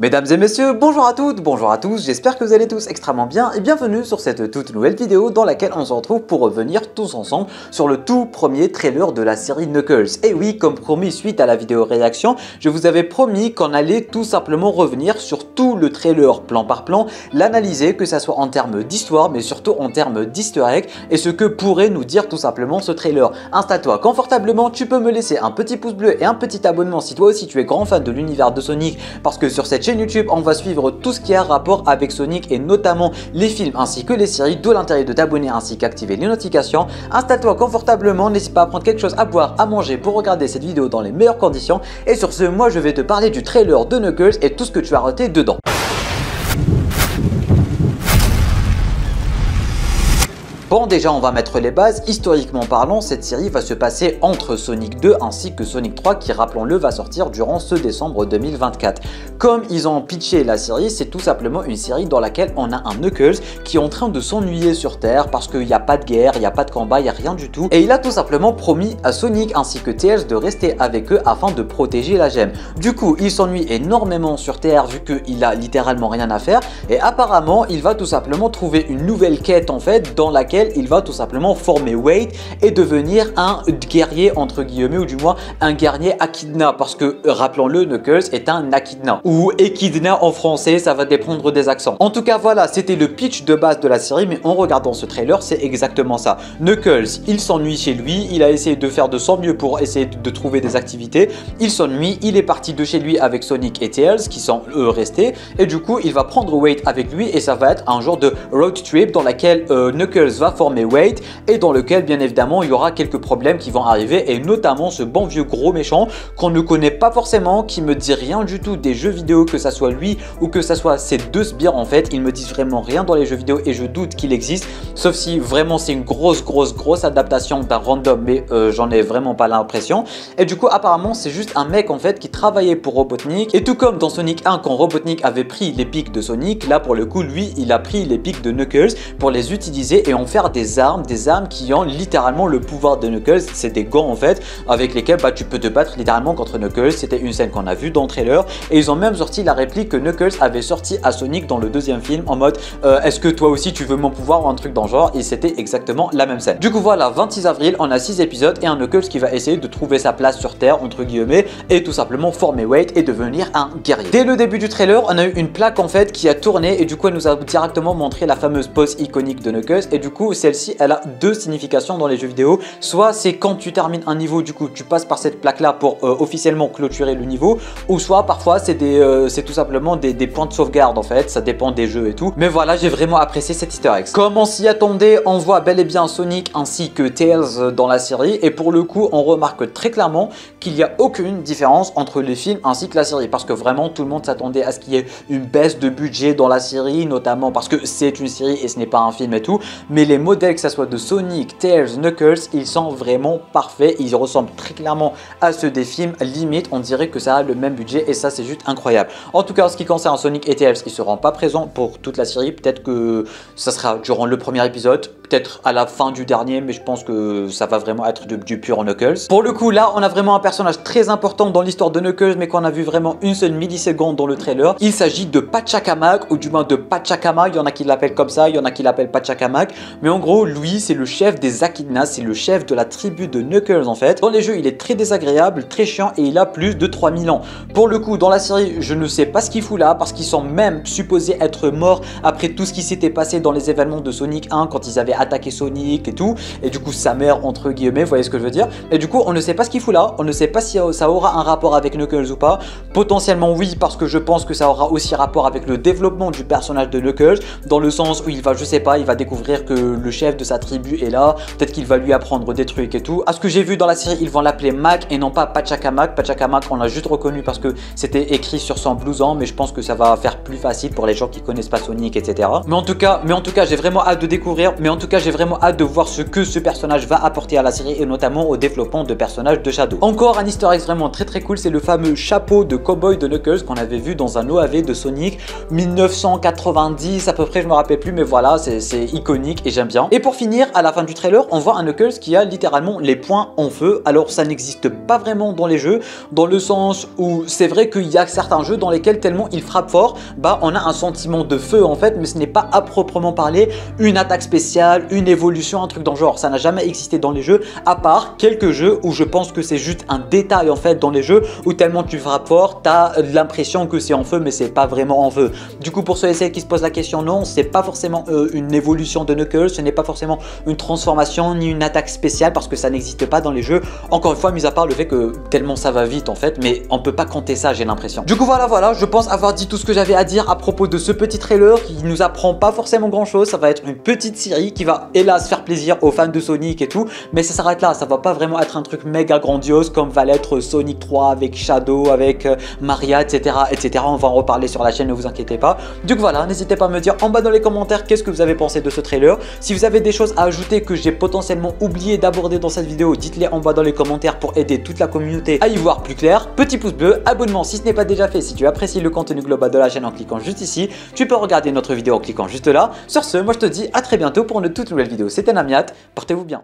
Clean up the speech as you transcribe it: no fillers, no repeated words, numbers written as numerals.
Mesdames et messieurs, bonjour à toutes, bonjour à tous, j'espère que vous allez tous extrêmement bien et bienvenue sur cette toute nouvelle vidéo dans laquelle on se retrouve pour revenir tous ensemble sur le tout premier trailer de la série Knuckles. Et oui, comme promis suite à la vidéo réaction, je vous avais promis qu'on allait tout simplement revenir sur tout le trailer plan par plan, l'analyser, que ça soit en termes d'histoire mais surtout en termes d'easter egg et ce que pourrait nous dire tout simplement ce trailer. Installe-toi confortablement, tu peux me laisser un petit pouce bleu et un petit abonnement si toi aussi tu es grand fan de l'univers de Sonic, parce que sur cette chaîne YouTube, on va suivre tout ce qui a rapport avec Sonic et notamment les films ainsi que les séries, d'où l'intérêt de t'abonner ainsi qu'activer les notifications. Installe-toi confortablement, n'hésite pas à prendre quelque chose à boire, à manger pour regarder cette vidéo dans les meilleures conditions. Et sur ce, moi je vais te parler du trailer de Knuckles et tout ce que tu as raté dedans. Bon, déjà on va mettre les bases. Historiquement parlant, cette série va se passer entre Sonic 2 ainsi que Sonic 3 qui, rappelons-le, va sortir durant ce décembre 2024. Comme ils ont pitché la série, c'est tout simplement une série dans laquelle on a un Knuckles qui est en train de s'ennuyer sur Terre parce qu'il n'y a pas de guerre, il n'y a pas de combat, il n'y a rien du tout. Et il a tout simplement promis à Sonic ainsi que Tails de rester avec eux afin de protéger la gemme. Du coup, il s'ennuie énormément sur Terre vu qu'il a littéralement rien à faire. Et apparemment, il va tout simplement trouver une nouvelle quête en fait dans laquelle il va tout simplement former Wade et devenir un guerrier entre guillemets, ou du moins un guerrier Echidna, parce que rappelons-le, Knuckles est un Echidna ou Echidna en français, ça va dépendre des accents. En tout cas voilà, c'était le pitch de base de la série, mais en regardant ce trailer c'est exactement ça. Knuckles, il s'ennuie chez lui, il a essayé de faire de son mieux pour essayer de trouver des activités, il s'ennuie, il est parti de chez lui avec Sonic et Tails qui sont eux restés, et du coup il va prendre Wade avec lui et ça va être un genre de road trip dans laquelle Knuckles va former Wade et dans lequel bien évidemment il y aura quelques problèmes qui vont arriver, et notamment ce bon vieux gros méchant qu'on ne connaît pas forcément, qui me dit rien du tout des jeux vidéo, que ça soit lui ou que ça soit ces deux sbires en fait, ils me disent vraiment rien dans les jeux vidéo et je doute qu'il existe, sauf si vraiment c'est une grosse adaptation d'un random, mais j'en ai vraiment pas l'impression. Et du coup apparemment c'est juste un mec en fait qui travaillait pour Robotnik, et tout comme dans Sonic 1 quand Robotnik avait pris les pics de Sonic, là pour le coup lui il a pris les pics de Knuckles pour les utiliser et en faire des armes qui ont littéralement le pouvoir de Knuckles. C'est des gants en fait avec lesquels tu peux te battre littéralement contre Knuckles. C'était une scène qu'on a vue dans le trailer et ils ont même sorti la réplique que Knuckles avait sorti à Sonic dans le deuxième film en mode est-ce que toi aussi tu veux mon pouvoir ou un truc dans le genre, et c'était exactement la même scène. Du coup voilà, 26 avril on a 6 épisodes et un Knuckles qui va essayer de trouver sa place sur Terre entre guillemets et tout simplement former Wade et devenir un guerrier. Dès le début du trailer on a eu une plaque en fait qui a tourné et du coup elle nous a directement montré la fameuse pose iconique de Knuckles, et du coup celle-ci elle a deux significations dans les jeux vidéo. Soit c'est quand tu termines un niveau, du coup tu passes par cette plaque là pour officiellement clôturer le niveau, ou soit parfois c'est tout simplement des points de sauvegarde en fait, ça dépend des jeux et tout. Mais voilà, j'ai vraiment apprécié cet easter egg. Comme on s'y attendait, on voit bel et bien Sonic ainsi que Tails dans la série, et pour le coup on remarque très clairement qu'il n'y a aucune différence entre les films ainsi que la série, parce que vraiment tout le monde s'attendait à ce qu'il y ait une baisse de budget dans la série, notamment parce que c'est une série et ce n'est pas un film et tout, mais les modèles que ça soit de Sonic, Tails, Knuckles, ils sont vraiment parfaits, ils ressemblent très clairement à ceux des films, limite on dirait que ça a le même budget, et ça c'est juste incroyable. En tout cas en ce qui concerne Sonic et Tails, ils seront pas présents pour toute la série, peut-être que ça sera durant le premier épisode, peut-être à la fin du dernier, mais je pense que ça va vraiment être du pur Knuckles. Pour le coup là on a vraiment un personnage très important dans l'histoire de Knuckles, mais qu'on a vu vraiment une seule milliseconde dans le trailer. Il s'agit de Pachacamac, ou du moins de Pachacama, il y en a qui l'appellent comme ça, il y en a qui l'appellent Pachacamac, mais en gros lui c'est le chef des Echidnas, c'est le chef de la tribu de Knuckles en fait. Dans les jeux il est très désagréable, très chiant, et il a plus de 3000 ans. Pour le coup dans la série je ne sais pas ce qu'il fout là, parce qu'ils sont même supposés être morts après tout ce qui s'était passé dans les événements de Sonic 1 quand ils avaient attaqué Sonic et tout, et du coup sa mère entre guillemets, vous voyez ce que je veux dire. Et du coup on ne sait pas ce qu'il fout là, on ne sait pas si ça aura un rapport avec Knuckles ou pas. Potentiellement oui, parce que je pense que ça aura aussi rapport avec le développement du personnage de Knuckles, dans le sens où il va, je sais pas, il va découvrir que le chef de sa tribu est là, peut-être qu'il va lui apprendre des trucs et tout. À ce que j'ai vu dans la série, ils vont l'appeler Mac et non pas Pachacamac. Pachacamac on l'a juste reconnu parce que c'était écrit sur son blouson, mais je pense que ça va faire plus facile pour les gens qui connaissent pas Sonic, etc. Mais en tout cas j'ai vraiment hâte de découvrir. Mais en tout cas cas j'ai vraiment hâte de voir ce que ce personnage va apporter à la série et notamment au développement de personnages de Shadow. Encore un easter egg vraiment très cool, c'est le fameux chapeau de cowboy de Knuckles qu'on avait vu dans un OAV de Sonic 1990 à peu près, je me rappelle plus, mais voilà, c'est iconique et j'aime bien. Et pour finir, à la fin du trailer, on voit un Knuckles qui a littéralement les poings en feu. Alors ça n'existe pas vraiment dans les jeux, dans le sens où c'est vrai qu'il y a certains jeux dans lesquels tellement il frappe fort, bah on a un sentiment de feu en fait, mais ce n'est pas à proprement parler une attaque spéciale, une évolution, un truc dans le genre. Ça n'a jamais existé dans les jeux, à part quelques jeux où je pense que c'est juste un détail en fait dans les jeux où tellement tu frappes fort, t'as l'impression que c'est en feu, mais c'est pas vraiment en feu. Du coup, pour ceux et celles qui se posent la question, non, c'est pas forcément une évolution de Knuckles, ce n'est pas forcément une transformation ni une attaque spéciale parce que ça n'existe pas dans les jeux. Encore une fois, mis à part le fait que tellement ça va vite en fait, mais on peut pas compter ça, j'ai l'impression. Du coup, voilà, je pense avoir dit tout ce que j'avais à dire à propos de ce petit trailer qui nous apprend pas forcément grand chose. Ça va être une petite série qui va hélas faire plaisir aux fans de Sonic et tout, mais ça s'arrête là. Ça va pas vraiment être un truc méga grandiose comme va l'être Sonic 3 avec Shadow, avec Maria, etc. On va en reparler sur la chaîne, ne vous inquiétez pas. Du coup voilà, n'hésitez pas à me dire en bas dans les commentaires qu'est-ce que vous avez pensé de ce trailer. Si vous avez des choses à ajouter que j'ai potentiellement oublié d'aborder dans cette vidéo, dites-les en bas dans les commentaires pour aider toute la communauté à y voir plus clair. Petit pouce bleu, abonnement si ce n'est pas déjà fait si tu apprécies le contenu global de la chaîne en cliquant juste ici. Tu peux regarder notre vidéo en cliquant juste là. Sur ce, moi je te dis à très bientôt pour une toute nouvelle vidéo. C'était Namiat, portez-vous bien.